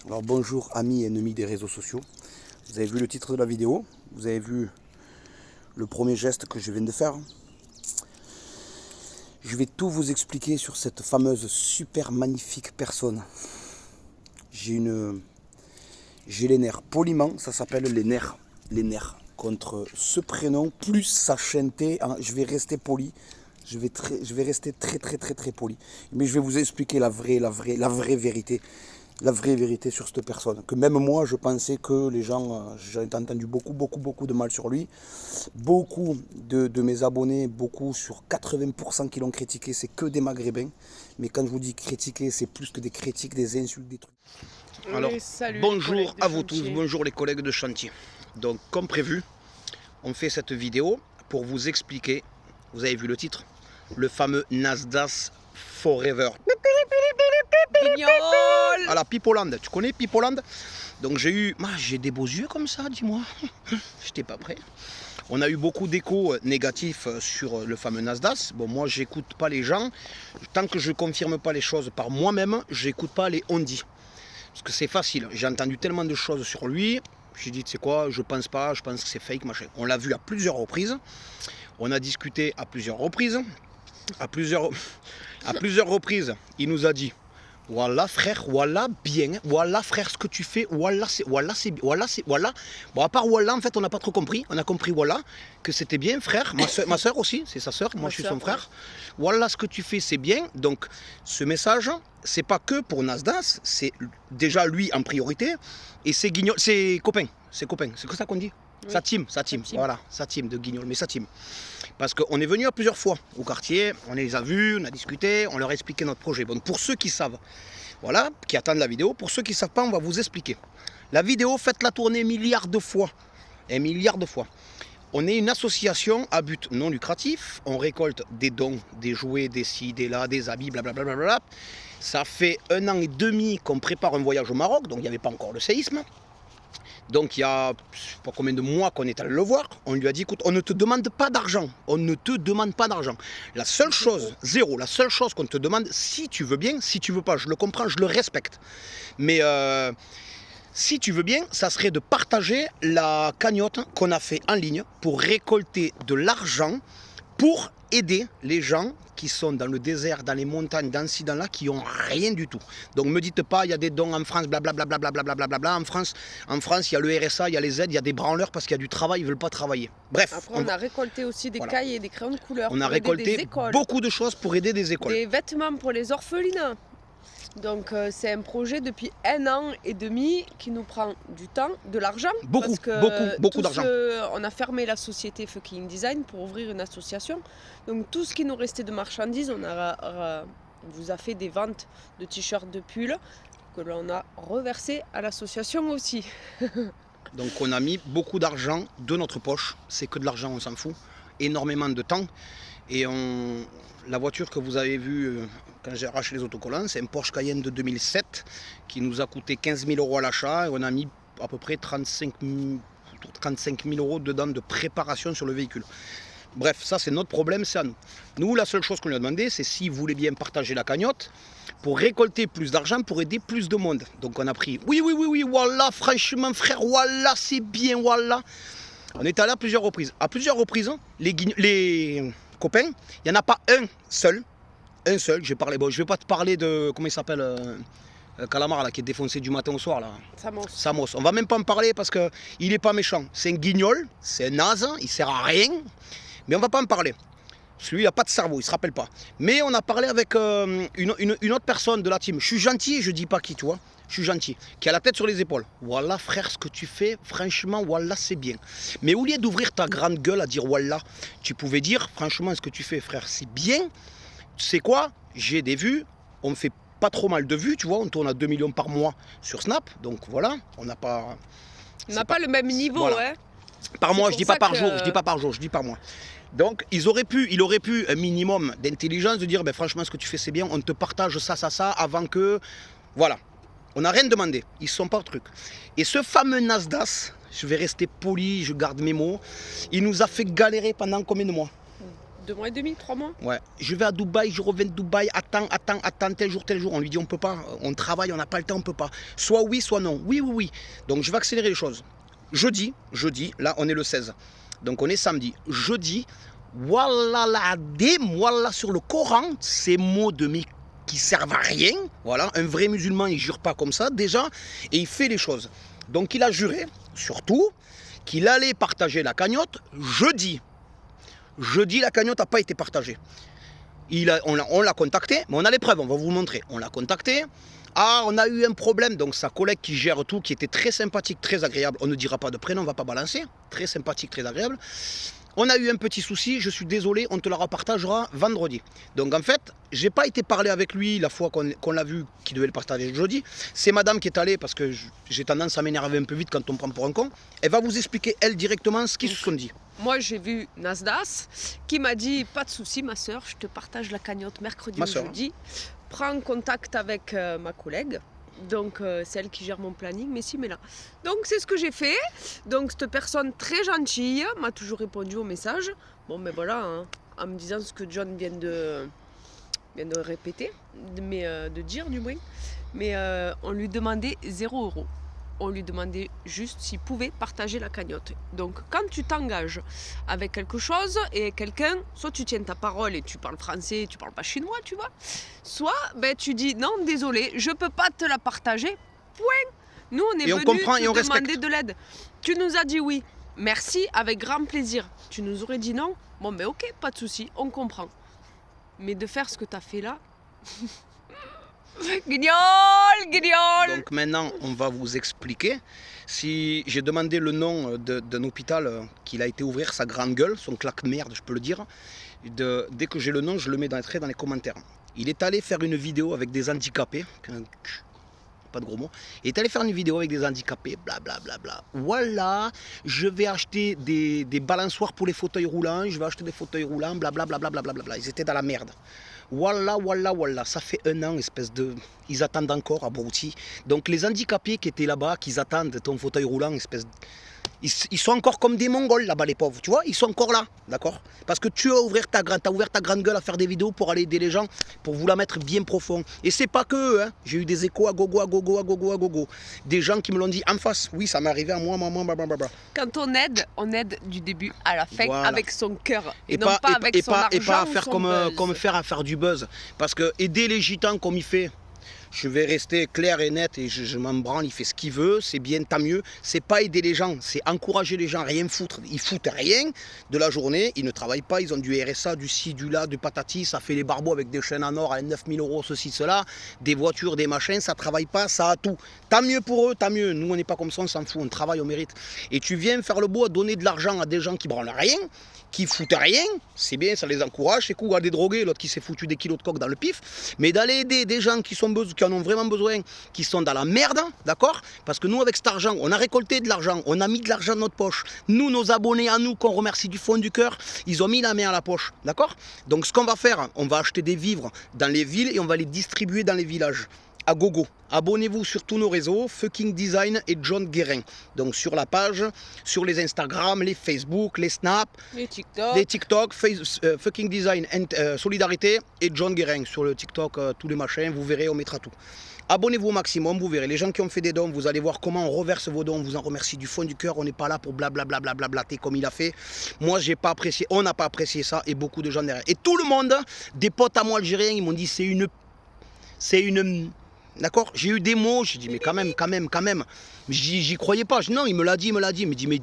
Alors bonjour amis et ennemis des réseaux sociaux. Vous avez vu le titre de la vidéo, vous avez vu le premier geste que je viens de faire. Je vais tout vous expliquer sur cette fameuse super magnifique personne. J'ai les nerfs poliment, ça s'appelle les nerfs. Les nerfs contre ce prénom plus sa chaîneté, je vais rester poli. Je vais rester très poli. Mais je vais vous expliquer la vraie vérité. La vraie vérité sur cette personne. Que même moi, je pensais que les gens, j'en ai entendu beaucoup de mal sur lui. Beaucoup de mes abonnés, beaucoup sur 80% qui l'ont critiqué, c'est que des maghrébins. Mais quand je vous dis critiquer, c'est plus que des critiques, des insultes, des trucs. Alors, bonjour à vous tous, bonjour les collègues de chantier. Donc, comme prévu, on fait cette vidéo pour vous expliquer, vous avez vu le titre, le fameux Nasdaq Forever. À la Pipoland, tu connais Pipoland? Donc j'ai des beaux yeux comme ça, dis-moi. J'étais pas prêt. On a eu beaucoup d'échos négatifs sur le fameux Nasdaq. Bon, moi j'écoute pas les gens. Tant que je confirme pas les choses par moi-même, j'écoute pas les on-dit. Parce que c'est facile. J'ai entendu tellement de choses sur lui. J'ai dit, tu sais quoi, je pense pas, je pense que c'est fake, machin. On l'a vu à plusieurs reprises. On a discuté à plusieurs reprises. À plusieurs reprises, il nous a dit, voilà frère, voilà bien, voilà frère ce que tu fais, voilà c'est, voilà c'est, voilà c'est, voilà. Bon, à part voilà, en fait, on n'a pas trop compris. On a compris voilà, que c'était bien frère. Ma soeur aussi, c'est sa soeur, moi je suis son frère. Voilà ce que tu fais, c'est bien. Donc ce message, c'est pas que pour Nasdaq, c'est déjà lui en priorité et ses guignols, ses copains, c'est que ça qu'on dit. Oui. Sa team, voilà, sa team de guignols, mais sa team. Parce qu'on est venu à plusieurs fois au quartier, on les a vus, on a discuté, on leur a expliqué notre projet. Bon, pour ceux qui savent, voilà, qui attendent la vidéo, pour ceux qui ne savent pas, on va vous expliquer. La vidéo, faites-la tourner milliards de fois. Et milliards de fois. On est une association à but non lucratif, on récolte des dons, des jouets, des ci, des là, des habits, blablabla. Ça fait 1 an et demi qu'on prépare un voyage au Maroc, donc il n'y avait pas encore le séisme. Donc il y a pas combien de mois qu'on est allé le voir, on lui a dit écoute, on ne te demande pas d'argent, on ne te demande pas d'argent. La seule chose, zéro, la seule chose qu'on te demande, si tu veux bien, si tu veux pas, je le comprends, je le respecte. Mais si tu veux bien, ça serait de partager la cagnotte qu'on a fait en ligne pour récolter de l'argent pour aider les gens qui sont dans le désert, dans les montagnes, dans ci, dans là, qui n'ont rien du tout. Donc ne me dites pas, il y a des dons en France, blablabla. En France, il y a le RSA, il y a les aides, il y a des branleurs parce qu'il y a du travail, ils ne veulent pas travailler. Bref. Après, on a récolté aussi des cahiers et des crayons de couleur. On a récolté beaucoup de choses pour aider des écoles. Des vêtements pour les orphelinats. Donc c'est un projet depuis 1 an et demi qui nous prend du temps, de l'argent. Beaucoup d'argent. On a fermé la société Fucking Design pour ouvrir une association. Donc tout ce qui nous restait de marchandises, on vous a fait des ventes de t-shirts, de pulls que l'on a reversé à l'association aussi. Donc on a mis beaucoup d'argent de notre poche. C'est que de l'argent, on s'en fout. Énormément de temps. Et la voiture que vous avez vue quand j'ai arraché les autocollants, c'est un Porsche Cayenne de 2007 qui nous a coûté 15 000 € à l'achat et on a mis à peu près 35 000 € dedans de préparation sur le véhicule. Bref, ça c'est notre problème, c'est à nous. Nous, la seule chose qu'on lui a demandé, c'est s'il voulait bien partager la cagnotte pour récolter plus d'argent, pour aider plus de monde. Donc on a pris, oui, voilà, franchement frère, voilà, c'est bien, voilà. On est allé à plusieurs reprises. À plusieurs reprises, les copains, il n'y en a pas un seul, je vais pas te parler de, comment il s'appelle, Calamar là, qui est défoncé du matin au soir là. Samos. On va même pas en parler parce qu'il est pas méchant. C'est un guignol, c'est un naze, il sert à rien, mais on va pas en parler. Celui, il n'a pas de cerveau, il se rappelle pas. Mais on a parlé avec une autre personne de la team. Je suis gentil, je dis pas qui, tu vois. Je suis gentil, qui a la tête sur les épaules. Voilà frère, ce que tu fais, franchement, voilà, c'est bien. Mais au lieu d'ouvrir ta grande gueule à dire voilà, tu pouvais dire, franchement, ce que tu fais, frère, c'est bien. Tu sais quoi, j'ai des vues, on me fait pas trop mal de vues, tu vois, on tourne à 2 millions par mois sur Snap, donc voilà, on n'a pas... On n'a pas le même niveau, voilà. Hein. Par mois, je dis pas par jour, je dis pas par jour, je dis par mois. Donc, il aurait pu un minimum d'intelligence de dire, ben, franchement, ce que tu fais, c'est bien, on te partage ça, avant que... Voilà. On n'a rien demandé, ils ne sont pas le truc. Et ce fameux Nasdaq, je vais rester poli, je garde mes mots, il nous a fait galérer pendant combien de mois? 2 mois et demi, 3 mois. Ouais. Je vais à Dubaï, je reviens de Dubaï, attends, tel jour. On lui dit on peut pas, on travaille, on n'a pas le temps, on peut pas. Soit oui, soit non. Oui. Donc je vais accélérer les choses. Jeudi, là on est le 16. Donc on est samedi. Jeudi, voilà voilà sur le Coran, ces mots de mes qui servent à rien. Voilà, un vrai musulman il jure pas comme ça déjà et il fait les choses. Donc il a juré, surtout, qu'il allait partager la cagnotte jeudi. Jeudi, la cagnotte n'a pas été partagée. On l'a contacté, mais on a les preuves, on va vous montrer. On l'a contacté. Ah, on a eu un problème. Donc sa collègue qui gère tout, qui était très sympathique, très agréable. On ne dira pas de prénom, on ne va pas balancer. Très sympathique, très agréable. On a eu un petit souci, je suis désolé, on te la repartagera vendredi. Donc en fait, j'ai pas été parler avec lui la fois qu'on l'a vu, qui devait le partager jeudi. C'est madame qui est allée, parce que j'ai tendance à m'énerver un peu vite quand on me prend pour un con. Elle va vous expliquer, elle, directement, ce qu'ils se sont dit. Moi, j'ai vu Nasdas qui m'a dit pas de souci, ma soeur, je te partage la cagnotte mercredi ou jeudi. Prends contact avec ma collègue. Donc c'est elle qui gère mon planning, mais si, mais là. Donc c'est ce que j'ai fait. Donc cette personne très gentille m'a toujours répondu au message. Bon, mais voilà, hein, en me disant ce que John vient de répéter, mais de dire du moins. Mais on lui demandait 0 €. On lui demandait juste s'il pouvait partager la cagnotte. Donc quand tu t'engages avec quelque chose et quelqu'un, soit tu tiens ta parole et tu parles français, tu parles pas chinois, tu vois, soit tu dis non, désolé, je peux pas te la partager, point. Nous on est venus te demander de l'aide. Tu nous as dit oui, merci, avec grand plaisir. Tu nous aurais dit non, bon ben ok, pas de souci, on comprend. Mais de faire ce que tu as fait là... Guignol. Donc maintenant, on va vous expliquer. Si j'ai demandé le nom d'un hôpital qu'il a été ouvrir, sa grande gueule, son claque-merde, je peux le dire. Dès que j'ai le nom, je le mets dans les commentaires. Il est allé faire une vidéo avec des handicapés. Pas de gros mots. Il est allé faire une vidéo avec des handicapés, blablabla. Voilà, je vais acheter des balançoires pour les fauteuils roulants, je vais acheter des fauteuils roulants, blablabla. Ils étaient dans la merde. Voilà. Ça fait 1 an, espèce de... Ils attendent encore, abrutis. Donc les handicapés qui étaient là-bas, qui attendent ton fauteuil roulant, espèce de... Ils sont encore comme des Mongols là-bas, les pauvres, tu vois, ils sont encore là, d'accord? Parce que tu as ouvert ta grande gueule à faire des vidéos pour aller aider les gens, pour vous la mettre bien profond. Et c'est pas que eux, hein. J'ai eu des échos à gogo. Des gens qui me l'ont dit en face. Oui, ça m'est arrivé à moi, blablabla. Quand on aide du début à la fin, voilà. Avec son cœur, et non pas avec son argent. Et pas à faire comme faire du buzz. Parce que aider les gitans comme il fait... Je vais rester clair et net et je m'en branle, il fait ce qu'il veut, c'est bien, tant mieux. C'est pas aider les gens, c'est encourager les gens, rien foutre. Ils foutent rien de la journée, ils ne travaillent pas, ils ont du RSA, du ci, du là, du patati, ça fait les barbeaux avec des chaînes en or à 9 000 €, ceci, cela, des voitures, des machins, ça travaille pas, ça a tout. Tant mieux pour eux, tant mieux. Nous on n'est pas comme ça, on s'en fout, on travaille, on mérite. Et tu viens faire le beau à donner de l'argent à des gens qui branlent rien, qui foutent rien, c'est bien, ça les encourage, c'est cool à des drogués, l'autre qui s'est foutu des kilos de coke dans le pif, mais d'aller aider des gens qui en ont vraiment besoin, qui sont dans la merde, d'accord? Parce que nous, avec cet argent, on a récolté de l'argent, on a mis de l'argent dans notre poche. Nous, nos abonnés à nous, qu'on remercie du fond du cœur, ils ont mis la main à la poche, d'accord? Donc ce qu'on va faire, on va acheter des vivres dans les villes et on va les distribuer dans les villages. À gogo. Abonnez-vous sur tous nos réseaux, Fucking Design et John Guérin. Donc sur la page, sur les Instagram, les Facebook, les Snap, les TikTok, Fucking Design, Solidarité et John Guérin. Sur le TikTok, tous les machins, vous verrez, on mettra tout. Abonnez-vous au maximum, vous verrez. Les gens qui ont fait des dons, vous allez voir comment on reverse vos dons. On vous en remercie du fond du cœur. On n'est pas là pour blablablater comme il a fait. Moi, j'ai pas apprécié, on n'a pas apprécié ça et beaucoup de gens derrière. Et tout le monde, des potes à moi algériens, ils m'ont dit c'est une... D'accord? J'ai eu des mots, j'ai dit mais quand même. J'y croyais pas. Non, il me l'a dit. Il me dit mais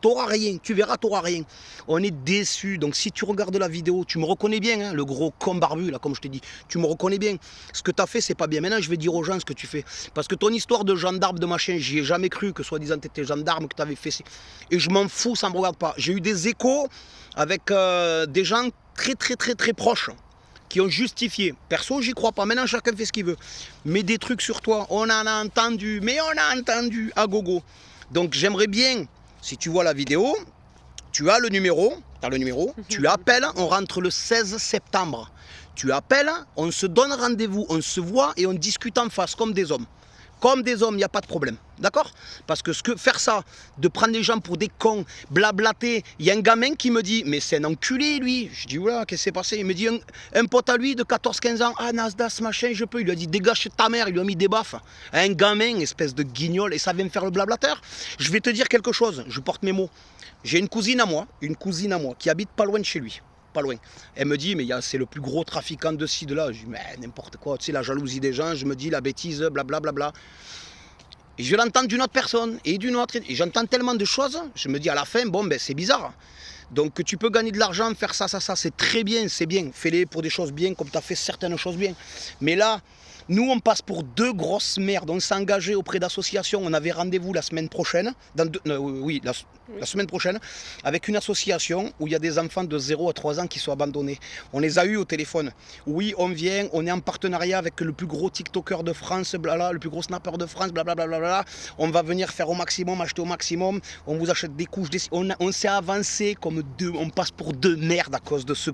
t'auras rien, tu verras, t'auras rien. On est déçus. Donc si tu regardes la vidéo, tu me reconnais bien, hein, le gros con barbu là, comme je t'ai dit. Tu me reconnais bien. Ce que tu as fait, c'est pas bien. Maintenant, je vais dire aux gens ce que tu fais. Parce que ton histoire de gendarme, de machin, j'y ai jamais cru que soi-disant t'étais gendarme, que tu avais fait. Et je m'en fous, ça me regarde pas. J'ai eu des échos avec des gens très proches, qui ont justifié. Perso, j'y crois pas. Maintenant, chacun fait ce qu'il veut. Mais des trucs sur toi, on en a entendu. Mais on a entendu à gogo. Donc, j'aimerais bien, si tu vois la vidéo, tu as le numéro, tu appelles, on rentre le 16 septembre. Tu appelles, on se donne rendez-vous, on se voit et on discute en face comme des hommes. comme des hommes, il n'y a pas de problème. D'accord? Parce que faire ça, de prendre les gens pour des cons, blablater, il y a un gamin qui me dit, mais c'est un enculé lui. Je dis, oula, qu'est-ce qui s'est passé? Il me dit, un pote à lui de 14-15 ans, ah Nasdaq, machin, je peux. Il lui a dit, dégage ta mère, il lui a mis des baffes. Un gamin, espèce de guignol, et ça vient me faire le blablateur. Je vais te dire quelque chose, je porte mes mots. J'ai une cousine à moi, qui habite pas loin de chez lui. Pas loin. Elle me dit, mais c'est le plus gros trafiquant de ci, de là. Je dis, mais n'importe quoi, tu sais, la jalousie des gens, je me dis la bêtise, blablabla. Et je l'entends d'une autre personne, et d'une autre, et j'entends tellement de choses, je me dis à la fin, bon, ben c'est bizarre. Donc tu peux gagner de l'argent, faire ça, c'est très bien, c'est bien. Fais-les pour des choses bien, comme tu as fait certaines choses bien. Mais là, nous, on passe pour deux grosses merdes. On s'est engagé auprès d'associations. On avait rendez-vous la semaine prochaine. La semaine prochaine, avec une association où il y a des enfants de 0 à 3 ans qui sont abandonnés. On les a eus au téléphone. Oui, on vient, on est en partenariat avec le plus gros TikToker de France, blabla, le plus gros snapper de France, blablabla. On va venir faire au maximum, acheter au maximum. On vous achète des couches. On s'est avancé comme deux. On passe pour deux merdes à cause de ce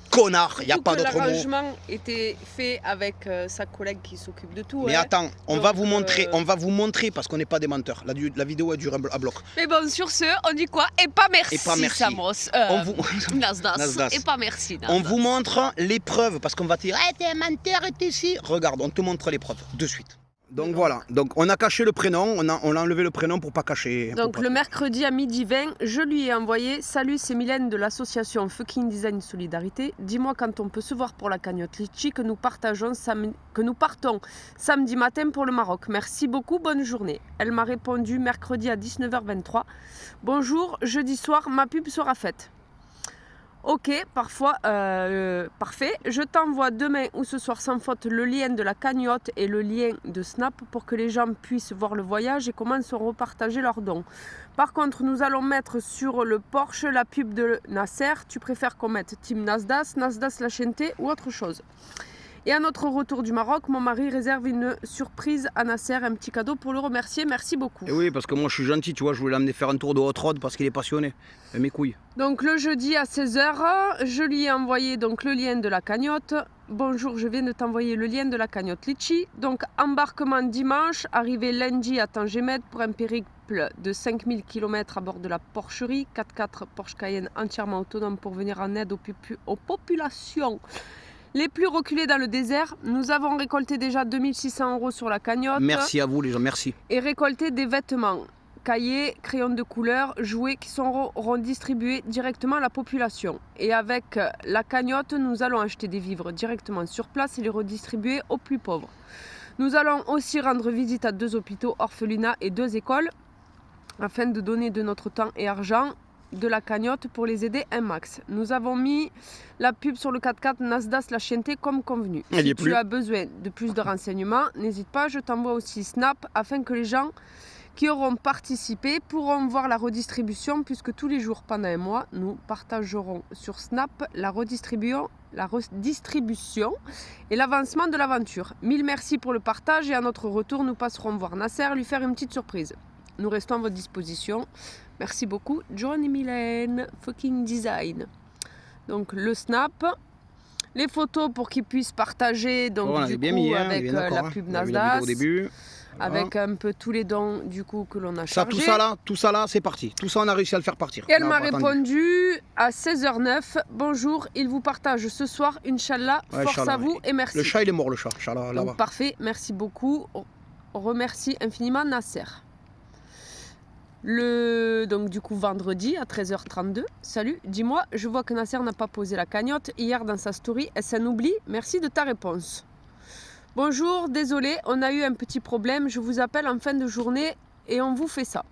connard, il n'y a pas d'autre mot. L'arrangement était fait avec sa collègue qui s'occupe de tout. Mais attends, on va vous montrer parce qu'on n'est pas des menteurs. La vidéo elle dure à bloc. Mais bon, sur ce, on dit quoi? Et pas merci, Samos. Nasdaq. Et pas merci, Nasdaq. On vous montre les preuves parce qu'on va te dire hey, t'es un menteur et t'es ici. Regarde, on te montre les preuves de suite. Donc voilà, donc on a caché le prénom, on a enlevé le prénom pour pas cacher. Donc le mercredi à 12h20, je lui ai envoyé « Salut, c'est Mylène de l'association Fucking Design Solidarité. Dis-moi quand on peut se voir pour la cagnotte Litchi que nous partons samedi matin pour le Maroc. Merci beaucoup, bonne journée. » Elle m'a répondu mercredi à 19h23. « Bonjour, jeudi soir, ma pub sera faite. » Ok, parfait. Je t'envoie demain ou ce soir sans faute le lien de la cagnotte et le lien de Snap pour que les gens puissent voir le voyage et comment se repartager leurs dons. Par contre, nous allons mettre sur le Porsche la pub de Nasser. Tu préfères qu'on mette Team Nasdaq, La Chente ou autre chose? Et à notre retour du Maroc, mon mari réserve une surprise à Nasser, un petit cadeau pour le remercier. Merci beaucoup. Et oui, parce que moi je suis gentil, tu vois, je voulais l'amener faire un tour de hot rod parce qu'il est passionné. Et mes couilles. Donc le jeudi à 16h, je lui ai envoyé donc le lien de la cagnotte. Bonjour, je viens de t'envoyer le lien de la cagnotte Litchi. Donc embarquement dimanche, arrivé lundi à Tangemed pour un périple de 5000 km à bord de la Porcherie. 4x4 Porsche Cayenne entièrement autonome pour venir en aide aux populations les plus reculés dans le désert. Nous avons récolté déjà 2600 € sur la cagnotte. Merci à vous les gens, merci. Et récolté des vêtements, cahiers, crayons de couleur, jouets qui seront distribués directement à la population. Et avec la cagnotte, nous allons acheter des vivres directement sur place et les redistribuer aux plus pauvres. Nous allons aussi rendre visite à 2 hôpitaux, orphelinats et 2 écoles afin de donner de notre temps et argent de la cagnotte pour les aider un max. Nous avons mis la pub sur le 4x4 Nasdaq La Chente comme convenu. Si tu as besoin de plus de renseignements, n'hésite pas, je t'envoie aussi Snap afin que les gens qui auront participé pourront voir la redistribution puisque tous les jours pendant un mois, nous partagerons sur Snap la redistribution et l'avancement de l'aventure. 1000 merci pour le partage et à notre retour, nous passerons voir Nasser, lui faire une petite surprise. Nous restons à votre disposition. Merci beaucoup, John et Mylène, Fucking Design. Donc le Snap, les photos pour qu'ils puissent partager donc, bon, du coup, mis, hein, avec la pub Nasdaq, avec un peu tous les dons du coup que l'on a chargés. Tout ça là, c'est parti. Tout ça, on a réussi à le faire partir. Et elle m'a répondu à 16h09, bonjour, il vous partage ce soir, Inch'Allah, ouais, force à vous et merci. Le chat, il est mort, le chat, là-bas. Parfait, merci beaucoup. On remercie infiniment Nasser. Donc du coup vendredi à 13h32, salut, dis-moi, je vois que Nasser n'a pas posé la cagnotte hier dans sa story, est-ce un oubli? Merci de ta réponse. Bonjour, désolé, on a eu un petit problème, je vous appelle en fin de journée et on vous fait ça.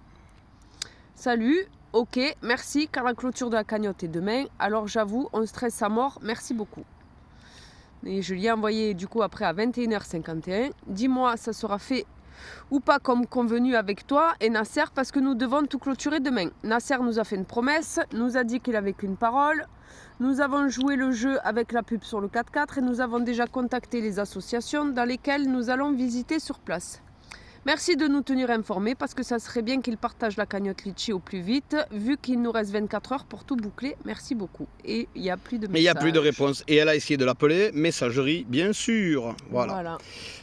Salut, ok, merci, car la clôture de la cagnotte est demain, alors j'avoue, on stresse à mort, merci beaucoup. Et je lui ai envoyé du coup après à 21h51, dis-moi, ça sera fait ou pas comme convenu avec toi et Nasser parce que nous devons tout clôturer demain. Nasser nous a fait une promesse, nous a dit qu'il avait qu'une parole. Nous avons joué le jeu avec la pub sur le 4x4 et nous avons déjà contacté les associations dans lesquelles nous allons visiter sur place. Merci de nous tenir informés parce que ça serait bien qu'ils partagent la cagnotte Litchi au plus vite, vu qu'il nous reste 24 heures pour tout boucler. Merci beaucoup. Et il n'y a plus de messages. Mais il n'y a plus de réponse. Et elle a essayé de l'appeler, messagerie, bien sûr. Voilà.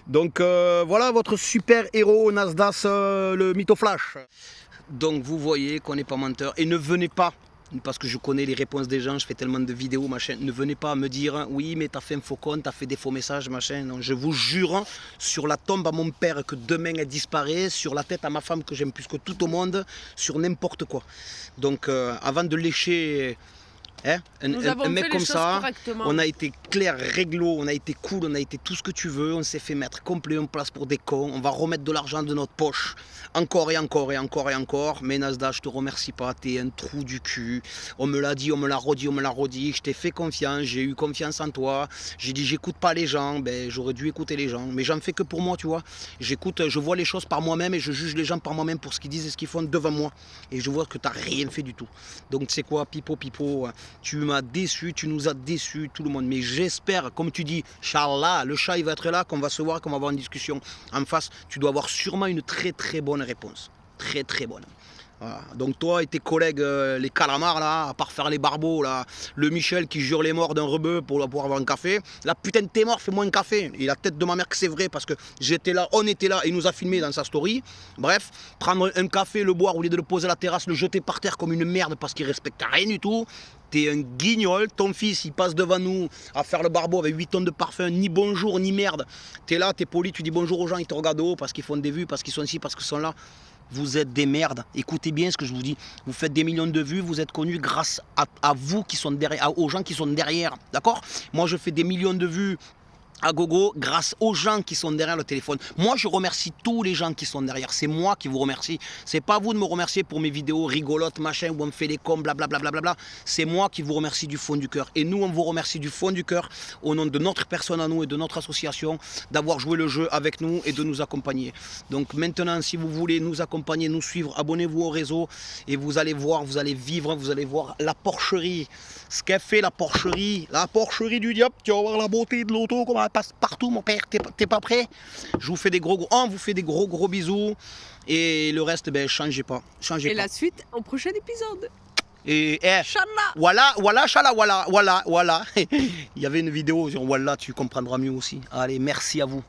Donc voilà votre super héros Nasdaq, le mytho flash. Donc vous voyez qu'on n'est pas menteur. Et ne venez pas, parce que je connais les réponses des gens, je fais tellement de vidéos, machin, ne venez pas me dire oui mais t'as fait un faux compte, t'as fait des faux messages, machin. Non, je vous jure sur la tombe à mon père que demain elle disparaît, sur la tête à ma femme que j'aime plus que tout au monde, sur n'importe quoi. Donc avant de lécher un mec comme ça, on a été clair, réglo, on a été cool, on a été tout ce que tu veux, on s'est fait mettre complet en place pour des cons, on va remettre de l'argent de notre poche, encore et encore et encore et encore, mais Nasdaq, je te remercie pas, t'es un trou du cul, on me l'a dit, on me l'a redit, on me l'a redit, je t'ai fait confiance, j'ai eu confiance en toi, j'ai dit j'écoute pas les gens, ben j'aurais dû écouter les gens, mais j'en fais que pour moi, tu vois, j'écoute, je vois les choses par moi-même et je juge les gens par moi-même pour ce qu'ils disent et ce qu'ils font devant moi, et je vois que t'as rien fait du tout, donc tu sais quoi, pipo, tu m'as déçu, tu nous as déçus, tout le monde. Mais j'espère, comme tu dis, Inch'Allah, le chat il va être là, qu'on va se voir, qu'on va avoir une discussion en face. Tu dois avoir sûrement une très très bonne réponse. Très très bonne. Voilà. Donc toi et tes collègues, les calamars là, à part faire les barbeaux là, le Michel qui jure les morts d'un rebeu pour pouvoir avoir un café, la putain de t'es mort, fais-moi un café. Et la tête de ma mère que c'est vrai parce que j'étais là, on était là et il nous a filmé dans sa story. Bref, prendre un café, le boire au lieu de le poser à la terrasse, le jeter par terre comme une merde parce qu'il respecte rien du tout. T'es un guignol, ton fils il passe devant nous à faire le barbeau avec 8 tonnes de parfum, ni bonjour ni merde. T'es là, t'es poli, tu dis bonjour aux gens, ils te regardent haut parce qu'ils font des vues, parce qu'ils sont ici, parce qu'ils sont là. Vous êtes des merdes. Écoutez bien ce que je vous dis. Vous faites des millions de vues, vous êtes connus grâce à vous qui sont derrière, aux gens qui sont derrière. D'accord? Moi, je fais des millions de vues à gogo grâce aux gens qui sont derrière le téléphone. Moi, je remercie tous les gens qui sont derrière. C'est moi qui vous remercie. C'est pas vous de me remercier pour mes vidéos rigolotes, machin, où on me fait les cons, blablabla. C'est moi qui vous remercie du fond du cœur. Et nous, on vous remercie du fond du cœur, au nom de notre personne à nous et de notre association, d'avoir joué le jeu avec nous et de nous accompagner. Donc maintenant, si vous voulez nous accompagner, nous suivre, abonnez-vous au réseau et vous allez voir, vous allez vivre, vous allez voir la porcherie. Ce qu'a fait la porcherie du diable. Tu vas voir la beauté de l'auto, comment elle passe partout, mon père. T'es pas prêt? Je vous fais des gros bisous. Et le reste, ben, changez pas. Et la suite au prochain épisode. Et Inch'Allah. Voilà. Il y avait une vidéo sur Wallah, tu comprendras mieux aussi. Allez, merci à vous.